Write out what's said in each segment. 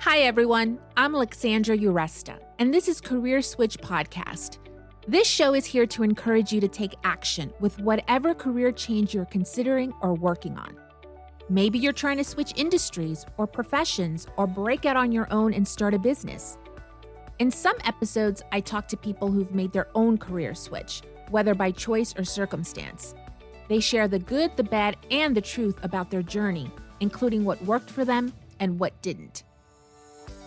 Hi, everyone. I'm Alexandra Uresta, and this is Career Switch Podcast. This show is here to encourage you to take action with whatever career change you're considering or working on. Maybe you're trying to switch industries or professions or break out on your own and start a business. In some episodes, I talk to people who've made their own career switch, whether by choice or circumstance. They share the good, the bad, and the truth about their journey, including what worked for them and what didn't.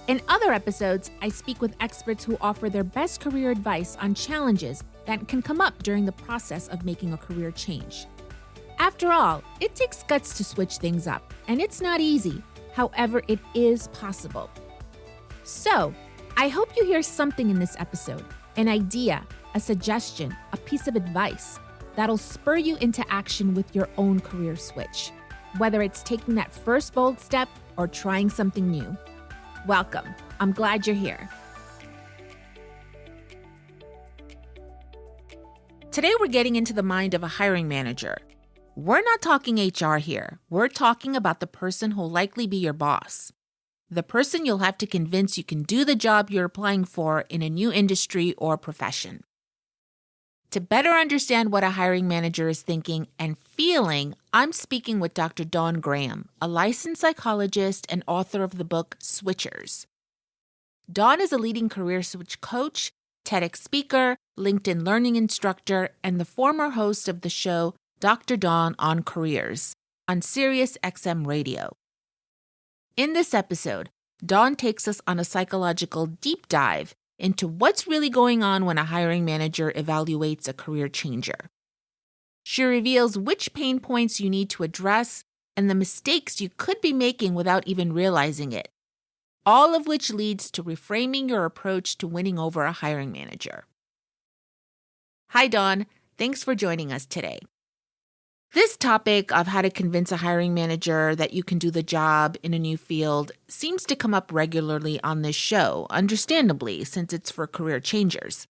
In other episodes, I speak with experts who offer their best career advice on challenges that can come up during the process of making a career change. After all, it takes guts to switch things up, and it's not easy. However, it is possible. So, I hope you hear something in this episode, an idea, a suggestion, a piece of advice that'll spur you into action with your own career switch, whether it's taking that first bold step or trying something new. Welcome. I'm glad you're here. Today we're getting into the mind of a hiring manager. We're not talking HR here. We're talking about the person who'll likely be your boss. The person you'll have to convince you can do the job you're applying for in a new industry or profession. To better understand what a hiring manager is thinking and feeling, I'm speaking with Dr. Dawn Graham, a licensed psychologist and author of the book Switchers. Dawn is a leading career switch coach, TEDx speaker, LinkedIn learning instructor, and the former host of the show Dr. Dawn on Careers on Sirius XM Radio. In this episode, Dawn takes us on a psychological deep dive into what's really going on when a hiring manager evaluates a career changer. She reveals which pain points you need to address and the mistakes you could be making without even realizing it, all of which leads to reframing your approach to winning over a hiring manager. Hi, Dawn. Thanks for joining us today. This topic of how to convince a hiring manager that you can do the job in a new field seems to come up regularly on this show, understandably, since it's for career changers.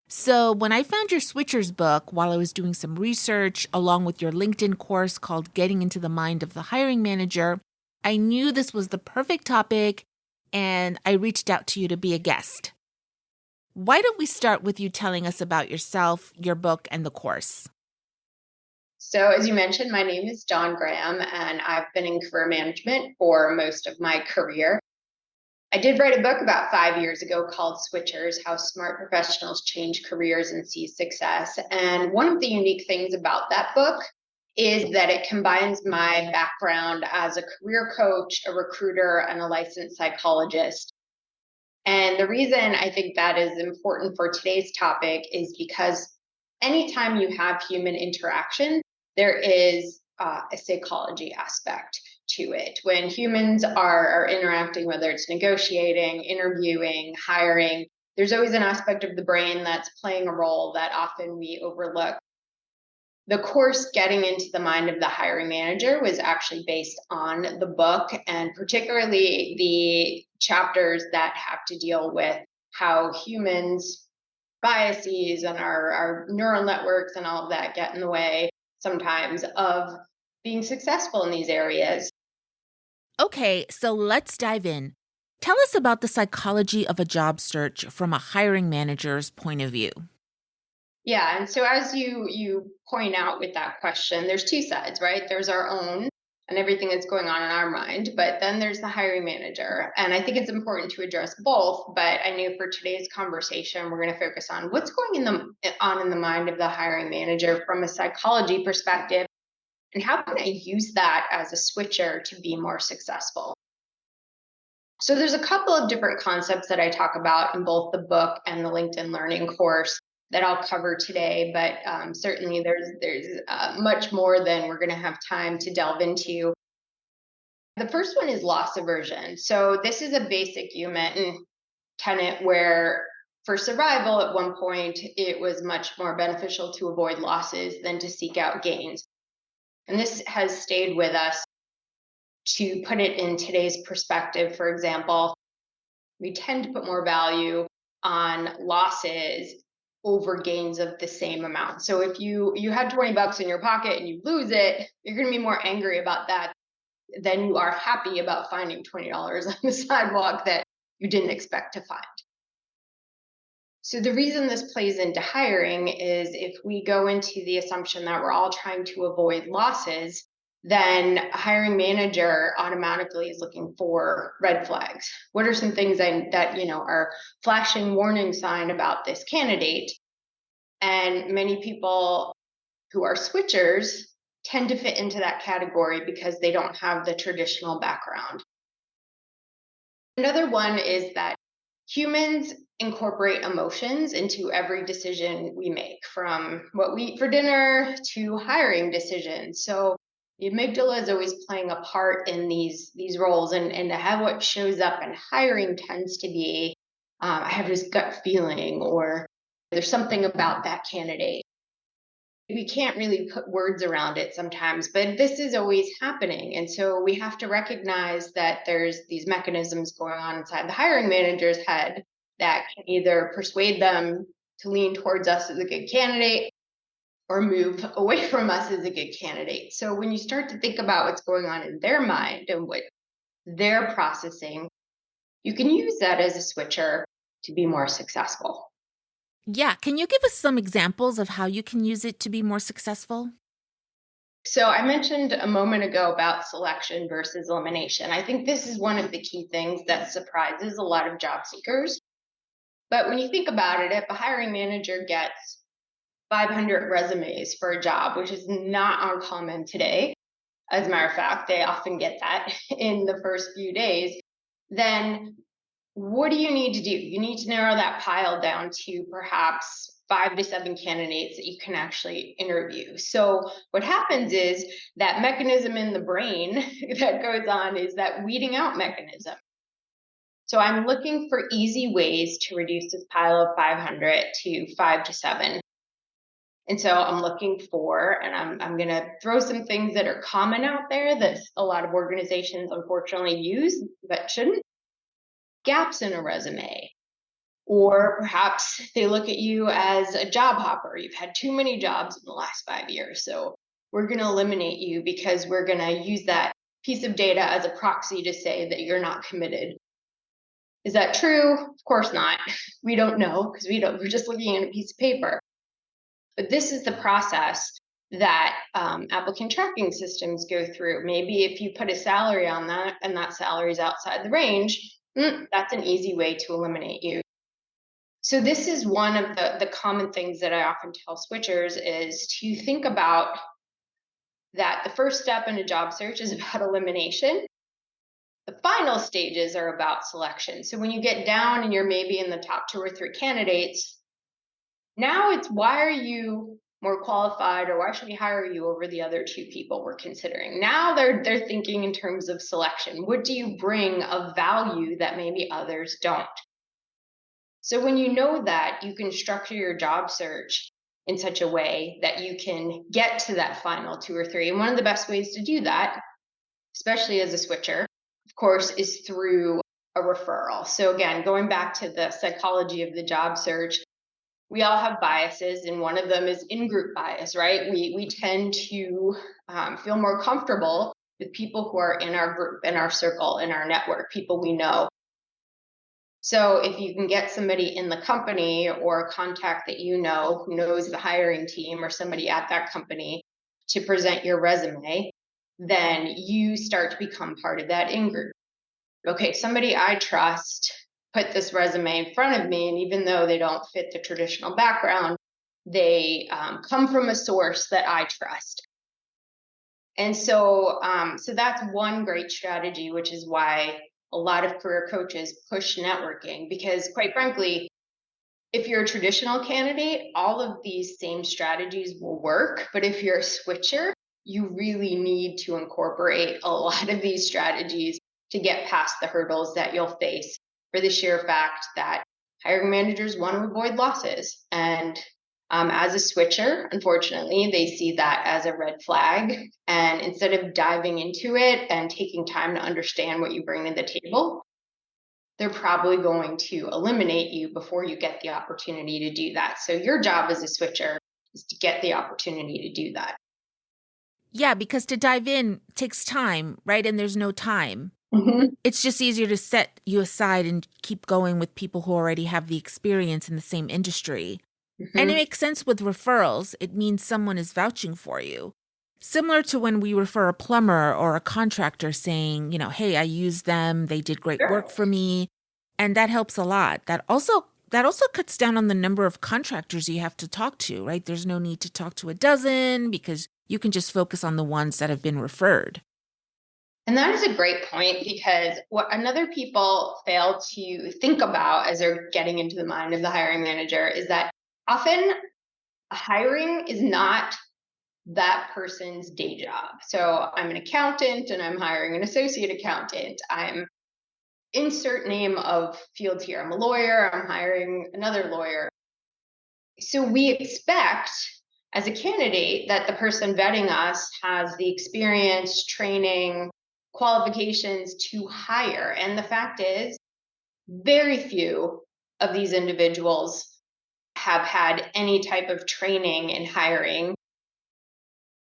So when I found your Switchers book while I was doing some research, along with your LinkedIn course called Getting into the Mind of the Hiring Manager, I knew this was the perfect topic, and I reached out to you to be a guest. Why don't we start with you telling us about yourself, your book, and the course? So as you mentioned, my name is Dawn Graham, and I've been in career management for most of my career. I did write a book about 5 years ago called Switchers: How Smart Professionals Change Careers and See Success. And one of the unique things about that book is that it combines my background as a career coach, a recruiter, and a licensed psychologist. And the reason I think that is important for today's topic is because anytime you have human interaction, there is a psychology aspect to it. When humans are interacting, whether it's negotiating, interviewing, hiring, there's always an aspect of the brain that's playing a role that often we overlook. The course Getting into the Mind of the Hiring Manager was actually based on the book, and particularly the chapters that have to deal with how humans' biases and our neural networks and all of that get in the way sometimes of being successful in these areas. Okay, so let's dive in. Tell us about the psychology of a job search from a hiring manager's point of view. Yeah, and so as you point out with that question, there's two sides, right? There's our own and everything that's going on in our mind, but then there's the hiring manager. And I think it's important to address both, but I knew for today's conversation, we're going to focus on what's going on in the mind of the hiring manager from a psychology perspective, and how can I use that as a switcher to be more successful. So there's a couple of different concepts that I talk about in both the book and the LinkedIn Learning course that I'll cover today, but certainly there's much more than we're going to have time to delve into. The first one is loss aversion. So this is a basic human tenet where for survival at one point, it was much more beneficial to avoid losses than to seek out gains. And this has stayed with us. To put it in today's perspective, for example, we tend to put more value on losses over gains of the same amount. So if you had $20 in your pocket and you lose it, you're going to be more angry about that then you are happy about finding $20 on the sidewalk that you didn't expect to find. So the reason this plays into hiring is if we go into the assumption that we're all trying to avoid losses, then a hiring manager automatically is looking for red flags. What are some things that are flashing warning sign about this candidate? And many people who are switchers tend to fit into that category because they don't have the traditional background. Another one is that humans incorporate emotions into every decision we make, from what we eat for dinner to hiring decisions. So the amygdala is always playing a part in these roles, and to have what shows up in hiring tends to be, I have this gut feeling, or there's something about that candidate. We can't really put words around it sometimes, but this is always happening. And so we have to recognize that there's these mechanisms going on inside the hiring manager's head that can either persuade them to lean towards us as a good candidate or move away from us as a good candidate. So when you start to think about what's going on in their mind and what they're processing, you can use that as a switcher to be more successful. Yeah, can you give us some examples of how you can use it to be more successful? So I mentioned a moment ago about selection versus elimination. I think this is one of the key things that surprises a lot of job seekers. But when you think about it, if a hiring manager gets 500 resumes for a job, which is not uncommon today, as a matter of fact, they often get that in the first few days, then what do you need to do? You need to narrow that pile down to perhaps 5 to 7 candidates that you can actually interview. So what happens is that mechanism in the brain that goes on is that weeding out mechanism. So I'm looking for easy ways to reduce this pile of 500 to 5 to 7. And so I'm looking for, and I'm going to throw some things that are common out there that a lot of organizations unfortunately use but shouldn't. Gaps in a resume, or perhaps they look at you as a job hopper. You've had too many jobs in the last 5 years, so we're going to eliminate you because we're going to use that piece of data as a proxy to say that you're not committed. Is that true? Of course not. We don't know because we're just looking at a piece of paper. But this is the process that applicant tracking systems go through. Maybe if you put a salary on that and that salary is outside the range, that's an easy way to eliminate you. So this is one of the common things that I often tell switchers is to think about that the first step in a job search is about elimination. The final stages are about selection. So when you get down and you're maybe in the top 2 or 3 candidates, now it's why are you more qualified, or why should we hire you over the other 2 people we're considering? Now they're thinking in terms of selection. What do you bring of value that maybe others don't? So when you know that, you can structure your job search in such a way that you can get to that final 2 or 3. And one of the best ways to do that, especially as a switcher, of course, is through a referral. So again, going back to the psychology of the job search, we all have biases, and one of them is in-group bias, right? We tend to feel more comfortable with people who are in our group, in our circle, in our network, people we know. So if you can get somebody in the company or a contact that you know who knows the hiring team or somebody at that company to present your resume, then you start to become part of that in-group. Okay, somebody I trust put this resume in front of me, and even though they don't fit the traditional background, they come from a source that I trust. And so that's one great strategy, which is why a lot of career coaches push networking, because quite frankly, if you're a traditional candidate, all of these same strategies will work. But if you're a switcher, you really need to incorporate a lot of these strategies to get past the hurdles that you'll face, for the sheer fact that hiring managers want to avoid losses. And as a switcher, unfortunately, they see that as a red flag. And instead of diving into it and taking time to understand what you bring to the table, they're probably going to eliminate you before you get the opportunity to do that. So your job as a switcher is to get the opportunity to do that. Yeah, because to dive in, takes time, right? And there's no time. Mhm. It's just easier to set you aside and keep going with people who already have the experience in the same industry. And it Mhm. makes sense with referrals. It means someone is vouching for you. Similar to when we refer a plumber or a contractor saying, hey, I used them, they did great Sure. work for me. And that helps a lot. That also cuts down on the number of contractors you have to talk to, right? There's no need to talk to a dozen because you can just focus on the ones that have been referred. And that is a great point because what another people fail to think about as they're getting into the mind of the hiring manager is that often hiring is not that person's day job. So I'm an accountant and I'm hiring an associate accountant. I'm insert name of fields here. I'm a lawyer, I'm hiring another lawyer. So we expect as a candidate that the person vetting us has the experience, training, qualifications to hire. And the fact is, very few of these individuals have had any type of training in hiring.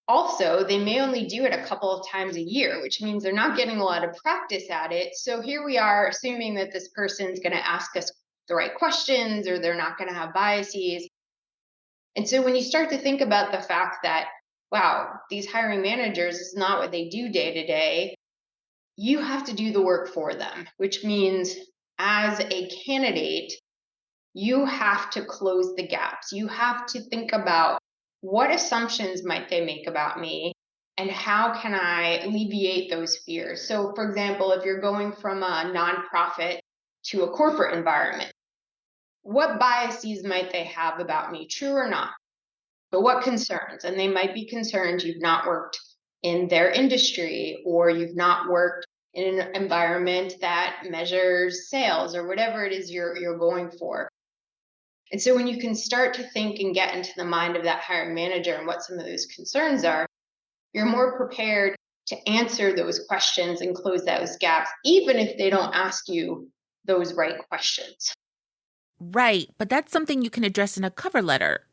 Also, they may only do it a couple of times a year, which means they're not getting a lot of practice at it. So here we are assuming that this person's going to ask us the right questions or they're not going to have biases. And so when you start to think about the fact that, wow, these hiring managers is not what they do day to day, you have to do the work for them, which means as a candidate, you have to close the gaps. You have to think about what assumptions might they make about me and how can I alleviate those fears. So, for example, if you're going from a nonprofit to a corporate environment, what biases might they have about me, true or not? But what concerns? And they might be concerned you've not worked in their industry or you've not worked in an environment that measures sales or whatever it is you're going for. And so when you can start to think and get into the mind of that hiring manager and what some of those concerns are, you're more prepared to answer those questions and close those gaps, even if they don't ask you those right questions. Right, but that's something you can address in a cover letter.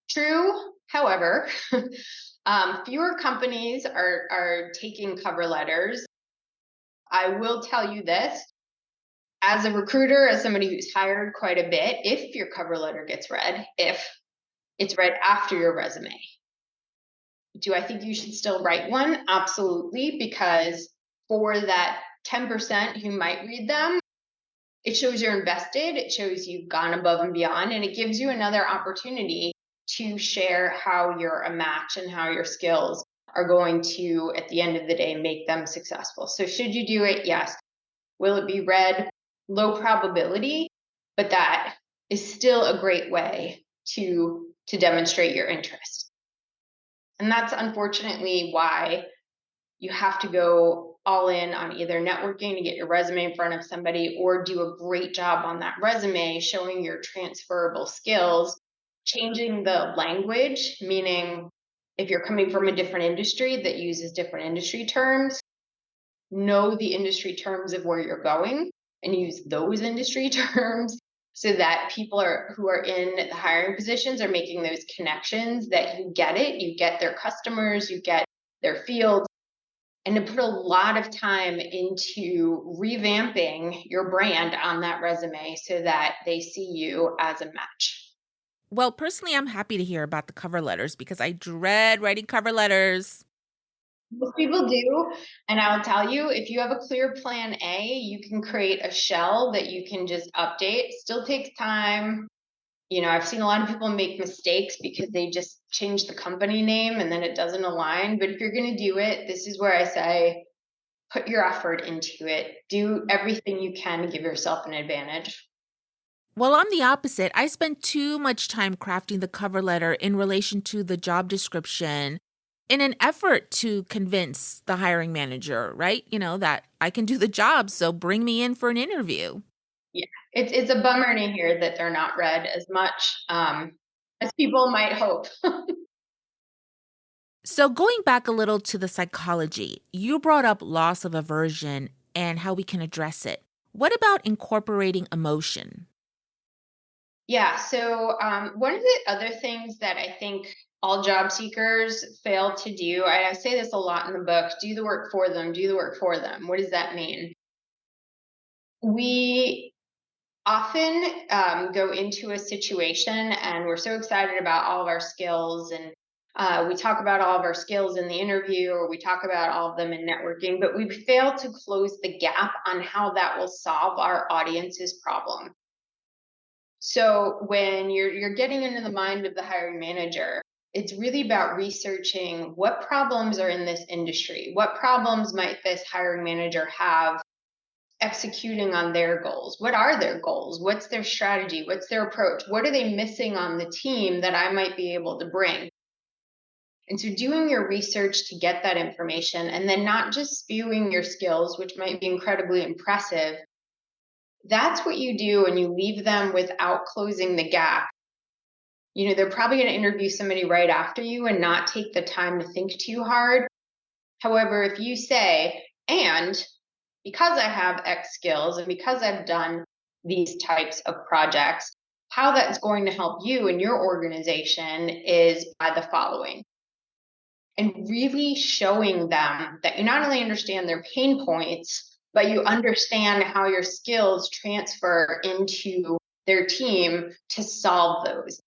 True, however, fewer companies are taking cover letters. I will tell you this as a recruiter, as somebody who's hired quite a bit, if your cover letter gets read, if it's read after your resume. Do I think you should still write one? Absolutely, because for that 10% who might read them, it shows you're invested, it shows you've gone above and beyond, and it gives you another opportunity to share how you're a match and how your skills are going to, at the end of the day, make them successful. So, should you do it? Yes. Will it be read? Low probability, but that is still a great way to demonstrate your interest. And that's unfortunately why you have to go all in on either networking to get your resume in front of somebody or do a great job on that resume showing your transferable skills, changing the language, meaning if you're coming from a different industry that uses different industry terms, know the industry terms of where you're going and use those industry terms so that people who are in the hiring positions are making those connections that you get it, you get their customers, you get their field, and to put a lot of time into revamping your brand on that resume so that they see you as a match. Well, personally, I'm happy to hear about the cover letters because I dread writing cover letters. Most people do. And I'll tell you, if you have a clear plan A, you can create a shell that you can just update. Still takes time. I've seen a lot of people make mistakes because they just change the company name and then it doesn't align. But if you're going to do it, this is where I say put your effort into it. Do everything you can to give yourself an advantage. Well, I'm the opposite. I spend too much time crafting the cover letter in relation to the job description in an effort to convince the hiring manager, right? That I can do the job, so bring me in for an interview. Yeah, it's a bummer to hear that they're not read as much as people might hope. So, going back a little to the psychology, you brought up loss of aversion and how we can address it. What about incorporating emotion? Yeah, so one of the other things that I think all job seekers fail to do. I say this a lot in the book: do the work for them, do the work for them. What does that mean? We often go into a situation and we're so excited about all of our skills, and we talk about all of our skills in the interview, or we talk about all of them in networking, but we fail to close the gap on how that will solve our audience's problem. So when you're getting into the mind of the hiring manager, it's really about researching what problems are in this industry. What problems might this hiring manager have executing on their goals? What are their goals? What's their strategy? What's their approach? What are they missing on the team that I might be able to bring? And so doing your research to get that information, and then not just spewing your skills, which might be incredibly impressive. That's what you do, and you leave them without closing the gap. They're probably going to interview somebody right after you and not take the time to think too hard. However, if you say, and because I have X skills and because I've done these types of projects, how that's going to help you and your organization is by the following. And really showing them that you not only understand their pain points, but you understand how your skills transfer into their team to solve those.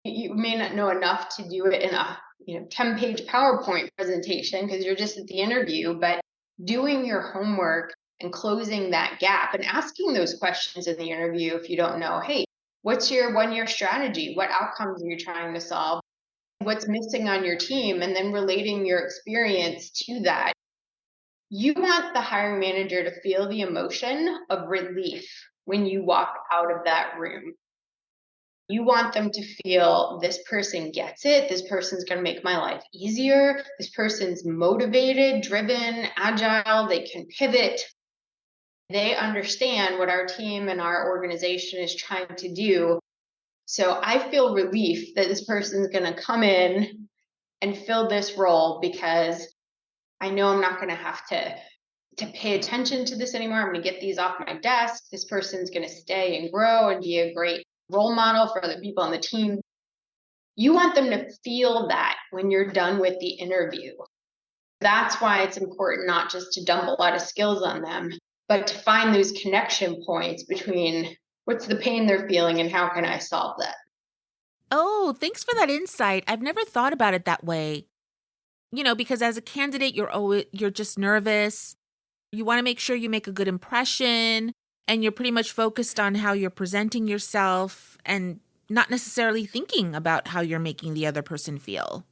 You may not know enough to do it in a 10-page PowerPoint presentation because you're just at the interview, but doing your homework and closing that gap and asking those questions in the interview. If you don't know, hey, what's your 1-year strategy? What outcomes are you trying to solve? What's missing on your team? And then relating your experience to that. You want the hiring manager to feel the emotion of relief when you walk out of that room. You want them to feel, this person gets it. This person's going to make my life easier. This person's motivated, driven, agile. They can pivot. They understand what our team and our organization is trying to do. So I feel relief that this person's going to come in and fill this role, because I know I'm not going to have to pay attention to this anymore. I'm going to get these off my desk. This person's going to stay and grow and be a great role model for other people on the team. You want them to feel that when you're done with the interview. That's why it's important not just to dump a lot of skills on them, but to find those connection points between what's the pain they're feeling and how can I solve that. Oh, thanks for that insight. I've never thought about it that way. Because as a candidate, you're just nervous. You want to make sure you make a good impression, and you're pretty much focused on how you're presenting yourself and not necessarily thinking about how you're making the other person feel.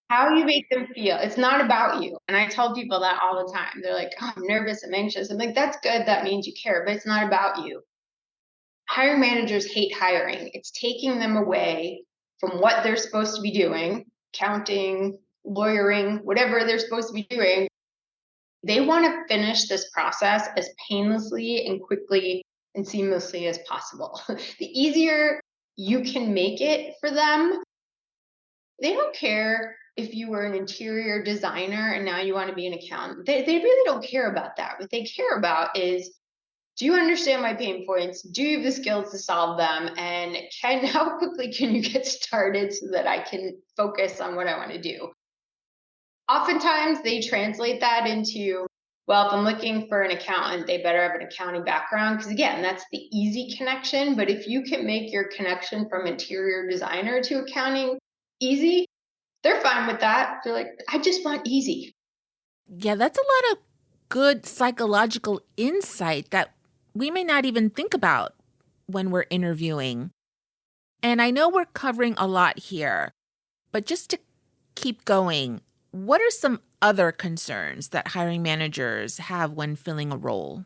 How you make them feel. It's not about you. And I tell people that all the time. They're like, oh, I'm nervous, I'm anxious. I'm like, that's good. That means you care, but it's not about you. Hiring managers hate hiring. It's taking them away from what they're supposed to be doing, counting, lawyering, whatever they're supposed to be doing. They want to finish this process as painlessly and quickly and seamlessly as possible. The easier you can make it for them, they don't care if you were an interior designer and now you want to be an accountant. They really don't care about that. What they care about is, do you understand my pain points? Do you have the skills to solve them? And how quickly can you get started so that I can focus on what I want to do? Oftentimes they translate that into, well, if I'm looking for an accountant, they better have an accounting background. Because again, that's the easy connection. But if you can make your connection from interior designer to accounting easy, they're fine with that. They're like, I just want easy. Yeah, that's a lot of good psychological insight that we may not even think about when we're interviewing. And I know we're covering a lot here, but just to keep going, what are some other concerns that hiring managers have when filling a role?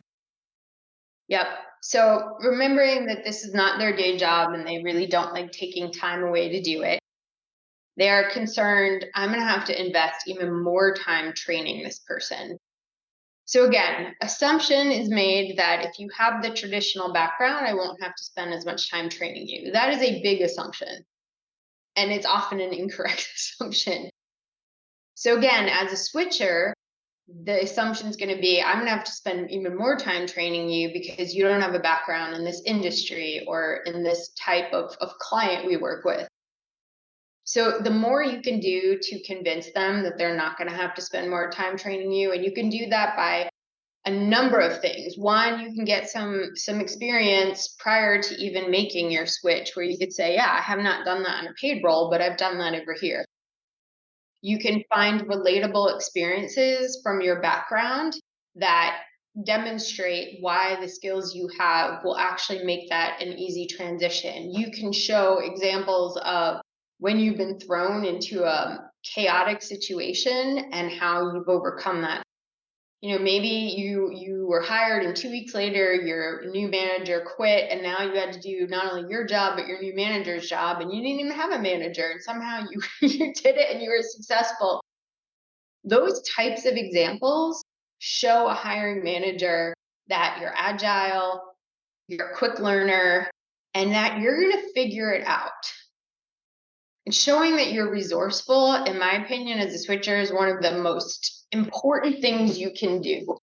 Yep. So remembering that this is not their day job and they really don't like taking time away to do it. They are concerned, I'm going to have to invest even more time training this person. So again, assumption is made that if you have the traditional background, I won't have to spend as much time training you. That is a big assumption. And it's often an incorrect assumption. So again, as a switcher, the assumption is going to be, I'm going to have to spend even more time training you because you don't have a background in this industry or in this type of client we work with. So the more you can do to convince them that they're not going to have to spend more time training you, and you can do that by a number of things. One, you can get some experience prior to even making your switch, where you could say, yeah, I have not done that on a paid role, but I've done that over here. You can find relatable experiences from your background that demonstrate why the skills you have will actually make that an easy transition. You can show examples of when you've been thrown into a chaotic situation and how you've overcome that. Maybe you were hired and 2 weeks later your new manager quit, and now you had to do not only your job but your new manager's job, and you didn't even have a manager, and somehow you you did it and you were successful. Those types of examples show a hiring manager that you're agile, you're a quick learner, and that you're going to figure it out. And showing that you're resourceful, in my opinion, as a switcher, is one of the most important things you can do.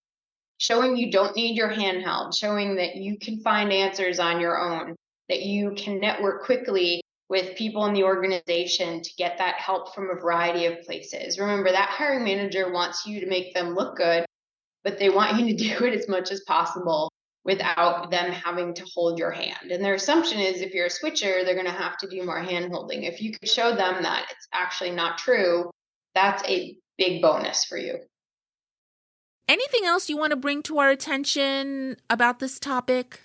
Showing you don't need your handheld, showing that you can find answers on your own, that you can network quickly with people in the organization to get that help from a variety of places. Remember, that hiring manager wants you to make them look good, but they want you to do it as much as possible without them having to hold your hand. And their assumption is if you're a switcher, they're going to have to do more hand holding. If you could show them that it's actually not true, that's a big bonus for you. Anything else you want to bring to our attention about this topic?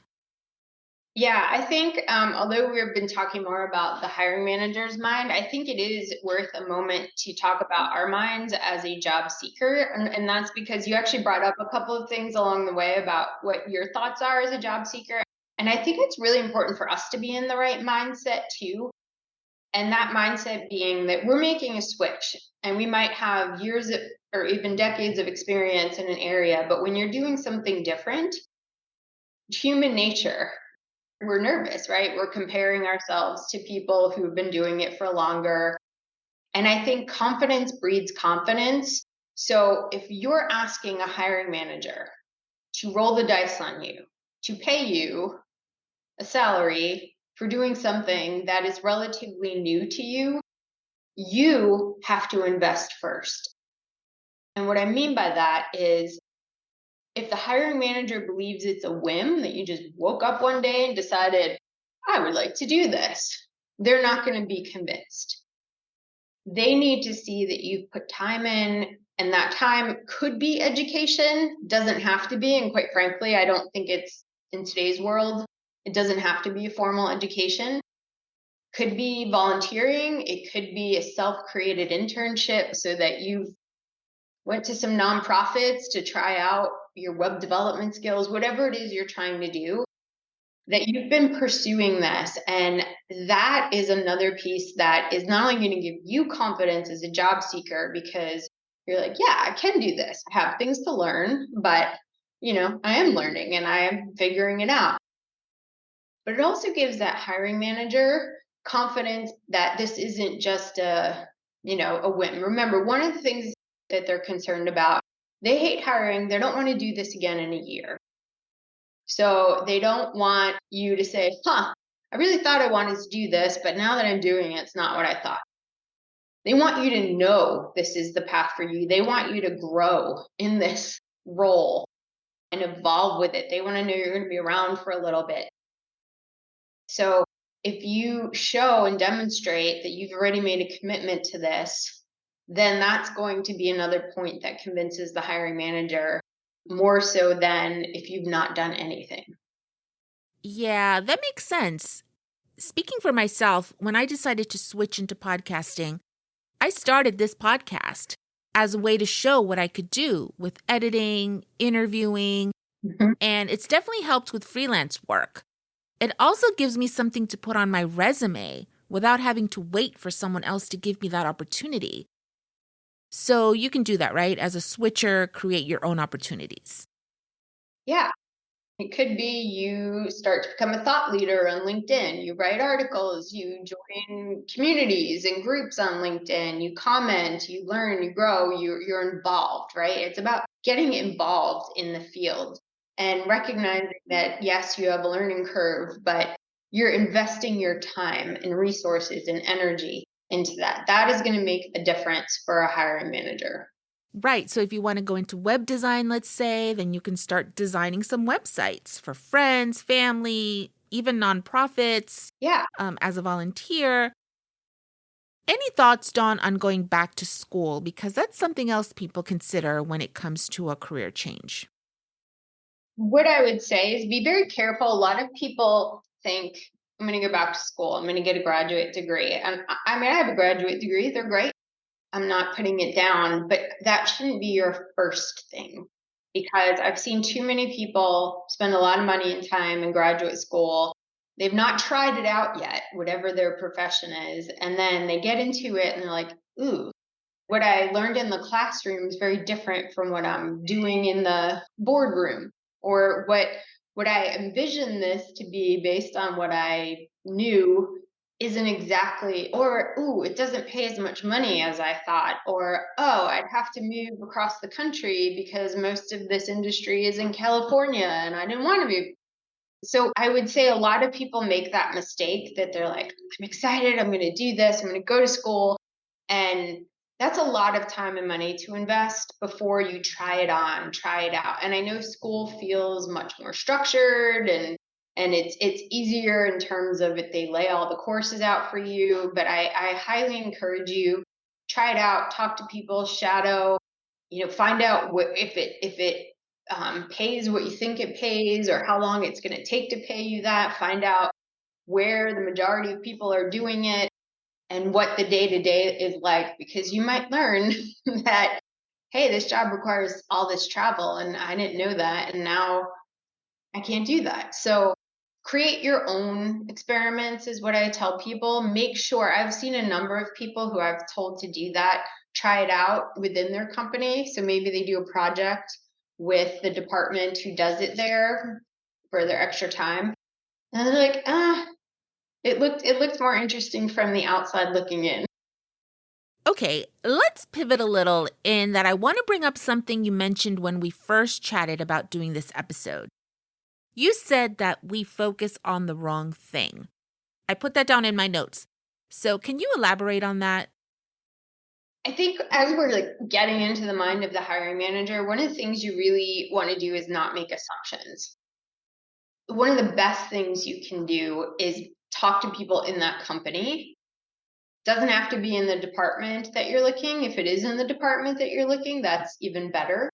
Yeah, I think although we've been talking more about the hiring manager's mind, I think it is worth a moment to talk about our minds as a job seeker. And that's because you actually brought up a couple of things along the way about what your thoughts are as a job seeker. And I think it's really important for us to be in the right mindset too. And that mindset being that we're making a switch and we might have years or even decades of experience in an area, but when you're doing something different, human nature, we're nervous, right? We're comparing ourselves to people who've been doing it for longer. And I think confidence breeds confidence. So if you're asking a hiring manager to roll the dice on you, to pay you a salary for doing something that is relatively new to you, you have to invest first. And what I mean by that is if the hiring manager believes it's a whim that you just woke up one day and decided, I would like to do this, they're not going to be convinced. They need to see that you've put time in, and that time could be education, doesn't have to be. And quite frankly, I don't think it's in today's world, it doesn't have to be a formal education. Could be volunteering, it could be a self-created internship so that you've went to some nonprofits to try out your web development skills, whatever it is you're trying to do, that you've been pursuing this. And that is another piece that is not only going to give you confidence as a job seeker, because you're like, yeah, I can do this. I have things to learn, but I am learning and I am figuring it out. But it also gives that hiring manager confidence that this isn't just a whim. Remember, one of the things that they're concerned about, they hate hiring. They don't want to do this again in a year. So they don't want you to say, I really thought I wanted to do this, but now that I'm doing it, it's not what I thought. They want you to know this is the path for you. They want you to grow in this role and evolve with it. They want to know you're going to be around for a little bit. So if you show and demonstrate that you've already made a commitment to this, then that's going to be another point that convinces the hiring manager more so than if you've not done anything. Yeah, that makes sense. Speaking for myself, when I decided to switch into podcasting, I started this podcast as a way to show what I could do with editing, interviewing, and it's definitely helped with freelance work. It also gives me something to put on my resume without having to wait for someone else to give me that opportunity. So you can do that, right? As a switcher, create your own opportunities. Yeah. It could be you start to become a thought leader on LinkedIn. You write articles, you join communities and groups on LinkedIn, you comment, you learn, you grow, you're involved, right? It's about getting involved in the field and recognizing that, yes, you have a learning curve, but you're investing your time and resources and energy into that. That is going to make a difference for a hiring manager. Right. So if you want to go into web design, let's say, then you can start designing some websites for friends, family, even nonprofits, Yeah. as a volunteer. Any thoughts, Dawn, on going back to school? Because that's something else people consider when it comes to a career change. What I would say is be very careful. A lot of people think, I'm going to go back to school. I'm going to get a graduate degree. And I mean, I have a graduate degree. They're great. I'm not putting it down, but that shouldn't be your first thing, because I've seen too many people spend a lot of money and time in graduate school. They've not tried it out yet, whatever their profession is. And then they get into it and they're like, ooh, what I learned in the classroom is very different from what I'm doing in the boardroom, or what I envisioned this to be based on what I knew isn't exactly, or ooh, it doesn't pay as much money as I thought, or oh, I'd have to move across the country because most of this industry is in California and I didn't want to move. So I would say a lot of people make that mistake that they're like, I'm excited, I'm going to do this, I'm going to go to school. And that's a lot of time and money to invest before you try it on, try it out. And I know school feels much more structured, and it's easier in terms of it, they lay all the courses out for you. But I highly encourage you, try it out, talk to people, shadow, find out if it pays what you think it pays, or how long it's going to take to pay you that. Find out where the majority of people are doing it and what the day to day is like, because you might learn that, hey, this job requires all this travel and I didn't know that. And now I can't do that. So create your own experiments is what I tell people. Make sure, I've seen a number of people who I've told to do that, try it out within their company. So maybe they do a project with the department who does it there for their extra time. And they're like, it looked more interesting from the outside looking in. Okay, let's pivot a little in that I want to bring up something you mentioned when we first chatted about doing this episode. You said that we focus on the wrong thing. I put that down in my notes. So can you elaborate on that? I think as we're like getting into the mind of the hiring manager, one of the things you really want to do is not make assumptions. One of the best things you can do is talk to people in that company. Doesn't have to be in the department that you're looking. If it is in the department that you're looking, that's even better.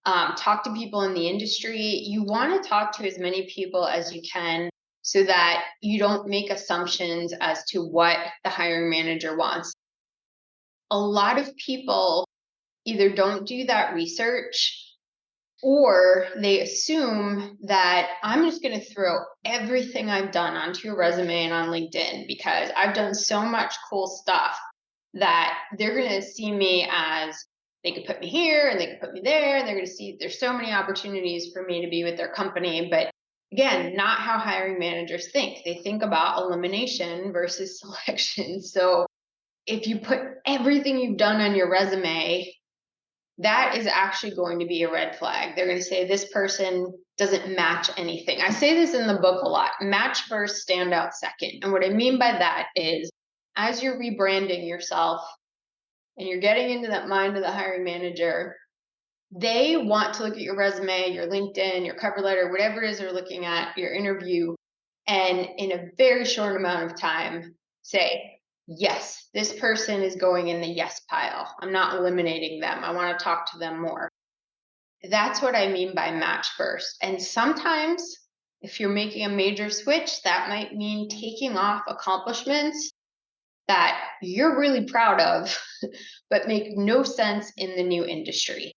Talk to people in the industry. You want to talk to as many people as you can so that you don't make assumptions as to what the hiring manager wants. A lot of people either don't do that research, or they assume that I'm just going to throw everything I've done onto a resume and on LinkedIn because I've done so much cool stuff that they're going to see me as, they could put me here and they could put me there, and they're going to see there's so many opportunities for me to be with their company. But again, not how hiring managers think. They think about elimination versus selection. So if you put everything you've done on your resume, that is actually going to be a red flag. They're going to say this person doesn't match anything. I say this in the book a lot: match first, stand out second. And what I mean by that is, as you're rebranding yourself and you're getting into that mind of the hiring manager, they want to look at your resume, your LinkedIn, your cover letter, whatever it is they're looking at, your interview, and in a very short amount of time say, yes, this person is going in the yes pile. I'm not eliminating them. I want to talk to them more. That's what I mean by match first. And sometimes if you're making a major switch, that might mean taking off accomplishments that you're really proud of, but make no sense in the new industry.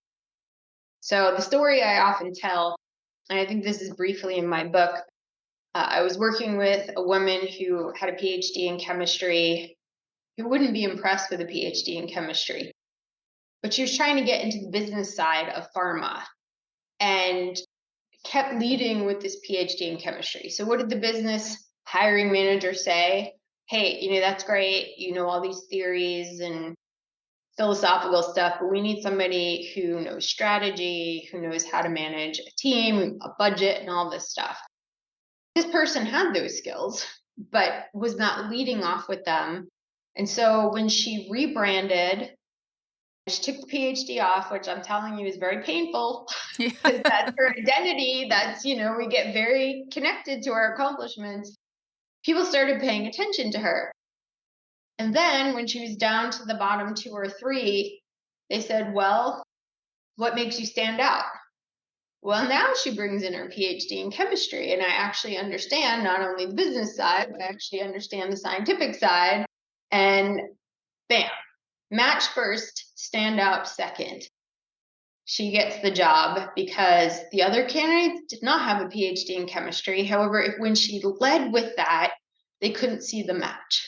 So the story I often tell, and I think this is briefly in my book, I was working with a woman who had a PhD in chemistry. You wouldn't be impressed with a PhD in chemistry, but she was trying to get into the business side of pharma and kept leading with this PhD in chemistry. So what did the business hiring manager say? Hey, that's great. All these theories and philosophical stuff, but we need somebody who knows strategy, who knows how to manage a team, a budget, and all this stuff. This person had those skills, but was not leading off with them And so when she rebranded, she took the PhD off, which I'm telling you is very painful because that's her identity. That's, we get very connected to our accomplishments. People started paying attention to her. And then when she was down to the bottom two or three, they said, well, what makes you stand out? Well, now she brings in her PhD in chemistry, and I actually understand not only the business side, but I actually understand the scientific side. And bam, match first, stand out second. She gets the job because the other candidates did not have a PhD in chemistry. However, when she led with that, they couldn't see the match.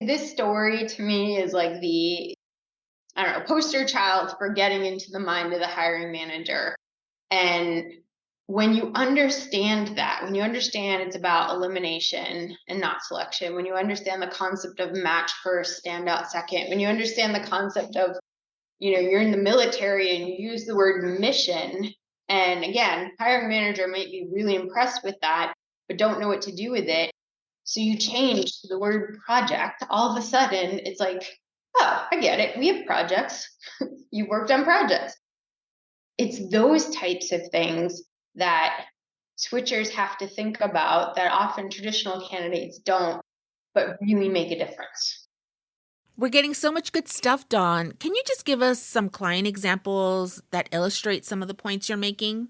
This story to me is like the, I don't know, poster child for getting into the mind of the hiring manager. And when you understand that, when you understand it's about elimination and not selection, when you understand the concept of match first, stand out second, when you understand the concept of, you're in the military and you use the word mission, and again, hiring manager might be really impressed with that, but don't know what to do with it. So you change the word project, all of a sudden it's like, oh, I get it. We have projects. You worked on projects. It's those types of things that switchers have to think about that often traditional candidates don't, but really make a difference. We're getting so much good stuff, Dawn. Can you just give us some client examples that illustrate some of the points you're making?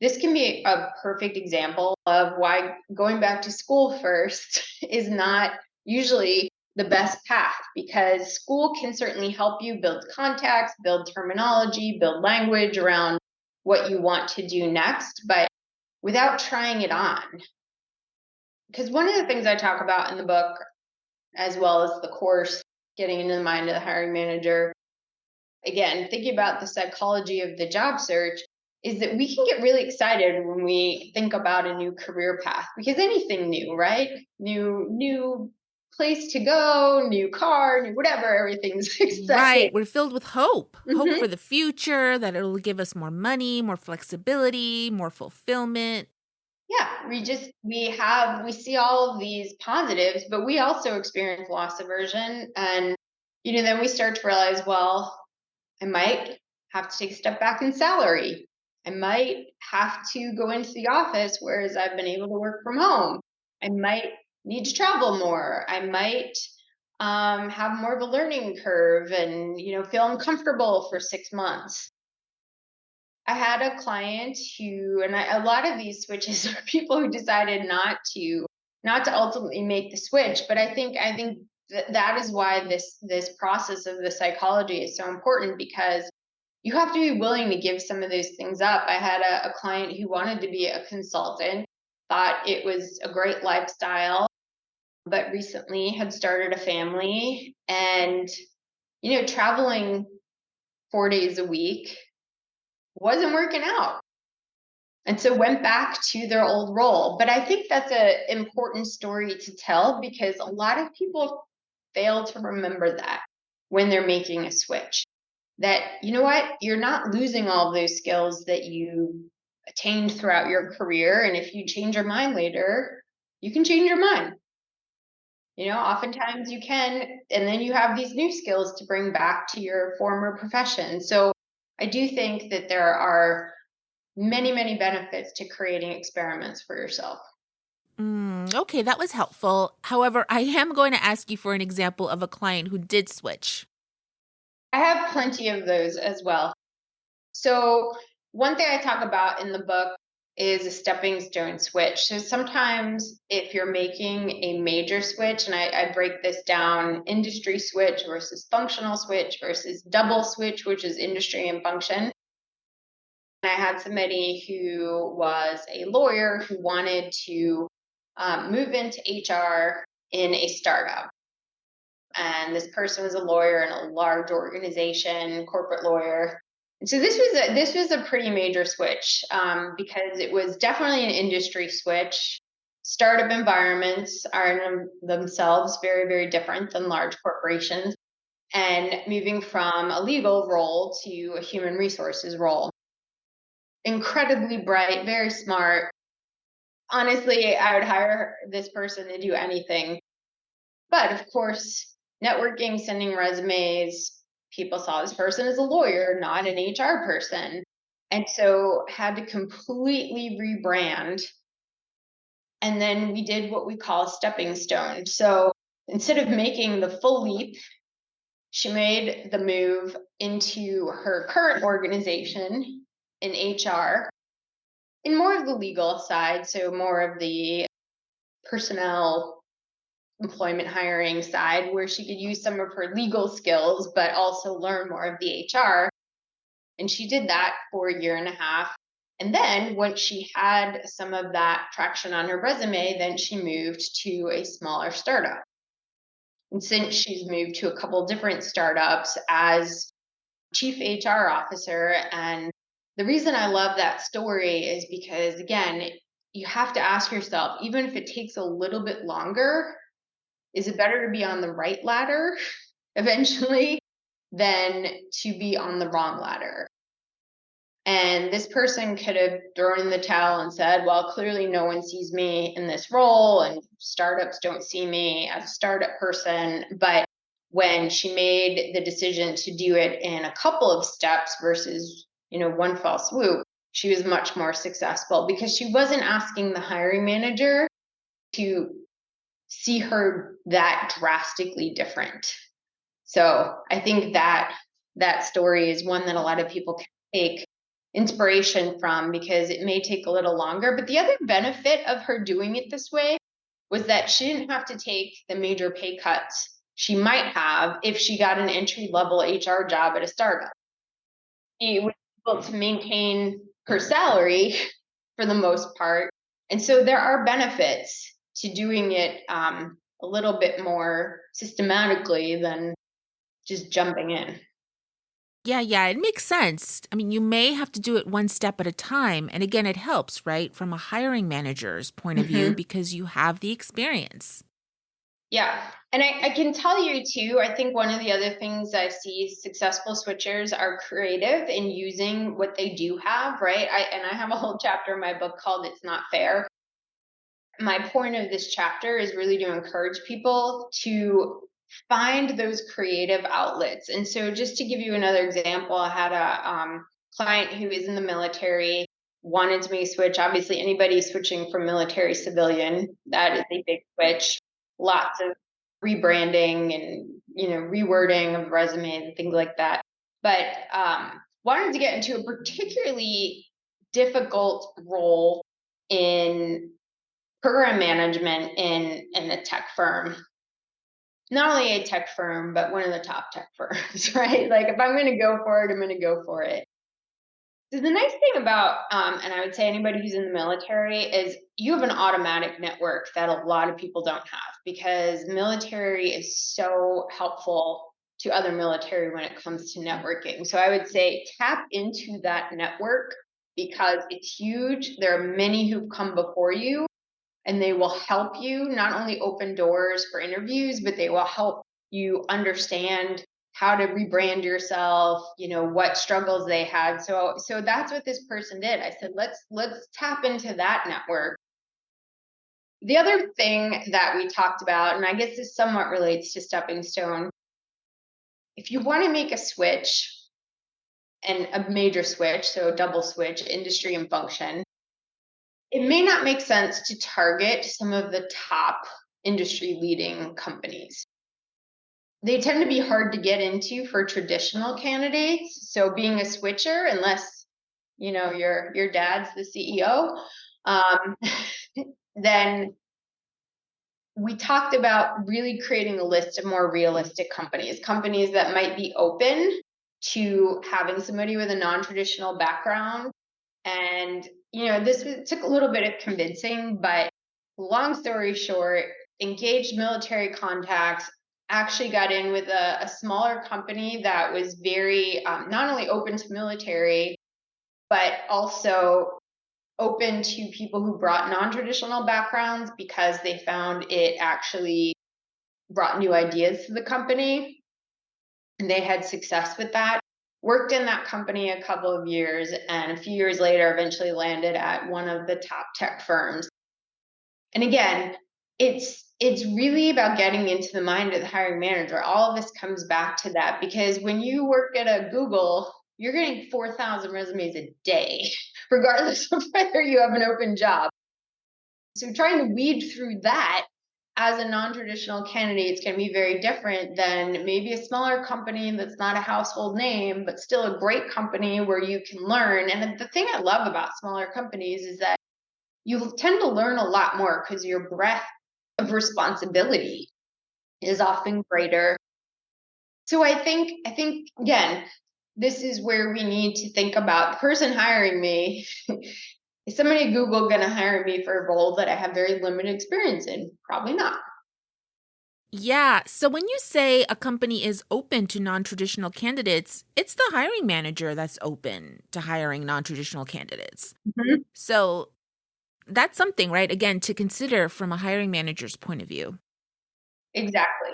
This can be a perfect example of why going back to school first is not usually the best path, because school can certainly help you build contacts, build terminology, build language around what you want to do next, but without trying it on. Because one of the things I talk about in the book, as well as the course, Getting into the Mind of the Hiring Manager, again, thinking about the psychology of the job search, is that we can get really excited when we think about a new career path, because anything new, right? New place to go, new car, new whatever, everything's exciting. Right. We're filled with hope. Hope Hmm. for the future, that it'll give us more money, more flexibility, more fulfillment. Yeah, we see all of these positives, but we also experience loss aversion. And, then we start to realize, well, I might have to take a step back in salary. I might have to go into the office, whereas I've been able to work from home. I might need to travel more. I might have more of a learning curve and, feel uncomfortable for 6 months. I had a client who, and a lot of these switches are people who decided not to ultimately make the switch. But I think that is why this process of the psychology is so important, because you have to be willing to give some of those things up. I had a client who wanted to be a consultant, thought it was a great lifestyle, but recently had started a family, and traveling 4 days a week wasn't working out. And so went back to their old role. But I think that's an important story to tell, because a lot of people fail to remember that when they're making a switch. That, you know what, you're not losing all of those skills that you attained throughout your career. And if you change your mind later, you can change your mind. Oftentimes you can, and then you have these new skills to bring back to your former profession. So I do think that there are many, many benefits to creating experiments for yourself. Okay, that was helpful. However, I am going to ask you for an example of a client who did switch. I have plenty of those as well. So, one thing I talk about in the book is a stepping stone switch. So, sometimes if you're making a major switch, and I break this down: industry switch versus functional switch versus double switch, which is industry and function. I had somebody who was a lawyer who wanted to move into HR in a startup. And this person was a lawyer in a large organization, corporate lawyer. And so this was a pretty major switch, because it was definitely an industry switch. Startup environments are in themselves very, very different than large corporations, and moving from a legal role to a human resources role. Incredibly bright, very smart. Honestly, I would hire this person to do anything. But of course, networking, sending resumes, people saw this person as a lawyer, not an HR person. And so had to completely rebrand. And then we did what we call a stepping stone. So instead of making the full leap, she made the move into her current organization in HR, in more of the legal side, so more of the personnel employment hiring side, where she could use some of her legal skills, but also learn more of the HR. And she did that for a year and a half. And then once she had some of that traction on her resume, then she moved to a smaller startup. And since she's moved to a couple different startups as chief HR officer, and the reason I love that story is because, again, you have to ask yourself, even if it takes a little bit longer, is it better to be on the right ladder eventually than to be on the wrong ladder? And this person could have thrown in the towel and said, well, clearly no one sees me in this role, and startups don't see me as a startup person. But when she made the decision to do it in a couple of steps versus, one fell swoop, she was much more successful because she wasn't asking the hiring manager to see her that drastically different. So I think that story is one that a lot of people can take inspiration from, because it may take a little longer. But the other benefit of her doing it this way was that she didn't have to take the major pay cuts she might have if she got an entry level HR job at a startup. She was able to maintain her salary for the most part. And so there are benefits to doing it a little bit more systematically than just jumping in. Yeah, it makes sense. I mean, you may have to do it one step at a time. And again, it helps, right, from a hiring manager's point of view Mm-hmm. because you have the experience. Yeah. And I can tell you too, I think one of the other things I see successful switchers are creative in using what they do have, right? I have a whole chapter in my book called It's Not Fair. My point of this chapter is really to encourage people to find those creative outlets. And so just to give you another example, I had a client who is in the military, wanted to make a switch. Obviously, anybody switching from military civilian, that is a big switch. Lots of rebranding and rewording of resumes and things like that. But wanted to get into a particularly difficult role in program management in a tech firm. Not only a tech firm, but one of the top tech firms, right? Like if I'm going to go for it, I'm going to go for it. So the nice thing about, and I would say anybody who's in the military, is you have an automatic network that a lot of people don't have, because military is so helpful to other military when it comes to networking. So I would say tap into that network because it's huge. There are many who've come before you, and they will help you not only open doors for interviews, but they will help you understand how to rebrand yourself, what struggles they had. So that's what this person did. I said, let's tap into that network. The other thing that we talked about, and I guess this somewhat relates to stepping stone, if you want to make a switch, and a major switch, so double switch, industry and function, it may not make sense to target some of the top industry leading companies. They tend to be hard to get into for traditional candidates. So being a switcher, unless your dad's the CEO, then we talked about really creating a list of more realistic companies that might be open to having somebody with a non-traditional background. And took a little bit of convincing, but long story short, engaged military contacts, actually got in with a smaller company that was very not only open to military, but also open to people who brought non-traditional backgrounds, because they found it actually brought new ideas to the company, and they had success with that. Worked in that company a couple of years, and a few years later eventually landed at one of the top tech firms. And again, it's It's really about getting into the mind of the hiring manager. All of this comes back to that, because when you work at a Google, you're getting 4,000 resumes a day, regardless of whether you have an open job. So trying to weed through that as a non-traditional candidate is going to be very different than maybe a smaller company that's not a household name, but still a great company where you can learn. And the thing I love about smaller companies is that you tend to learn a lot more because your breadth of responsibility is often greater. So I think again, this is where we need to think about the person hiring me. Is somebody at Google going to hire me for a role that I have very limited experience in? Probably not. Yeah, so when you say a company is open to non-traditional candidates, it's the hiring manager that's open to hiring non-traditional candidates. Mhm. So that's something, right? Again, to consider from a hiring manager's point of view. Exactly.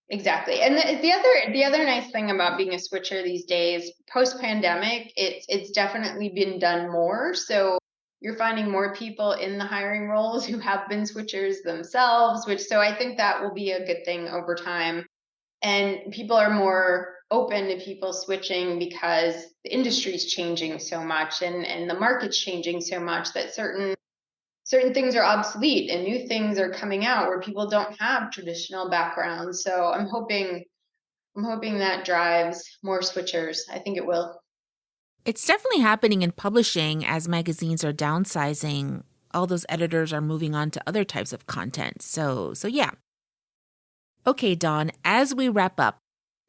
Exactly. And the other nice thing about being a switcher these days, post pandemic, it's definitely been done more. So you're finding more people in the hiring roles who have been switchers themselves, which so I think that will be a good thing over time. And people are more open to people switching because the industry is changing so much, and the market's changing so much that certain things are obsolete and new things are coming out where people don't have traditional backgrounds. So I'm hoping that drives more switchers. I think it will. It's definitely happening in publishing as magazines are downsizing. All those editors are moving on to other types of content. So yeah. Okay, Dawn, as we wrap up,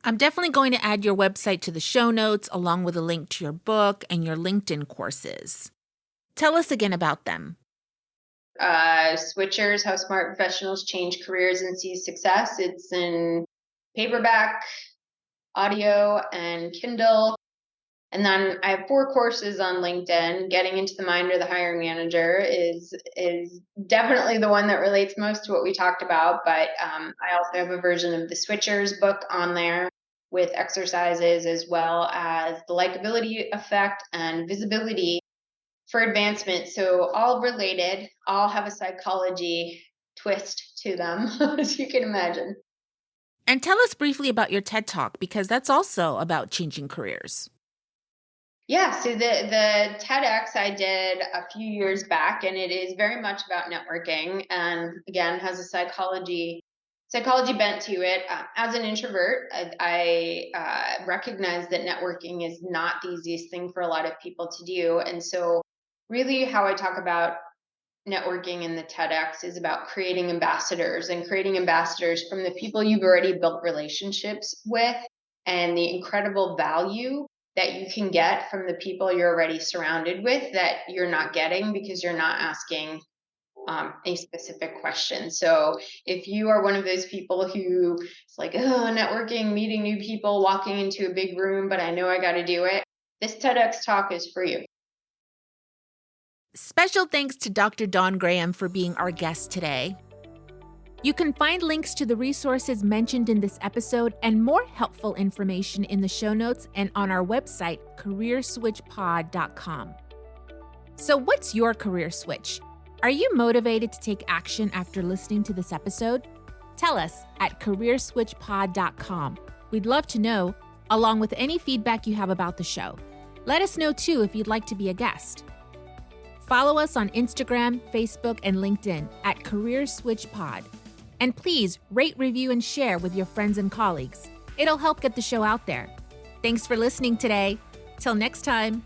I'm definitely going to add your website to the show notes along with a link to your book and your LinkedIn courses. Tell us again about them. Switchers, How Smart Professionals Change Careers and Seize Success. It's in paperback, audio, and Kindle. And then I have 4 courses on LinkedIn. Getting into the mind of the hiring manager is definitely the one that relates most to what we talked about. But I also have a version of the Switchers book on there with exercises, as well as the likability effect and visibility for advancement. So all related, all have a psychology twist to them, as you can imagine. And tell us briefly about your TED Talk, because that's also about changing careers. Yeah, so the TEDx I did a few years back, and it is very much about networking, and again has a psychology bent to it. As an introvert, I recognize that networking is not the easiest thing for a lot of people to do, and so really how I talk about networking in the TEDx is about creating ambassadors, and creating ambassadors from the people you've already built relationships with, and the incredible value that you can get from the people you're already surrounded with that you're not getting because you're not asking a specific question. So if you are one of those people who is like, oh, networking, meeting new people, walking into a big room, but I know I got to do it, this TEDx talk is for you. Special thanks to Dr. Dawn Graham for being our guest today. You can find links to the resources mentioned in this episode and more helpful information in the show notes and on our website, careerswitchpod.com. So what's your career switch? Are you motivated to take action after listening to this episode? Tell us at careerswitchpod.com. We'd love to know, along with any feedback you have about the show. Let us know too if you'd like to be a guest. Follow us on Instagram, Facebook, and LinkedIn at Career Switch Pod. And please rate, review, and share with your friends and colleagues. It'll help get the show out there. Thanks for listening today. Till next time.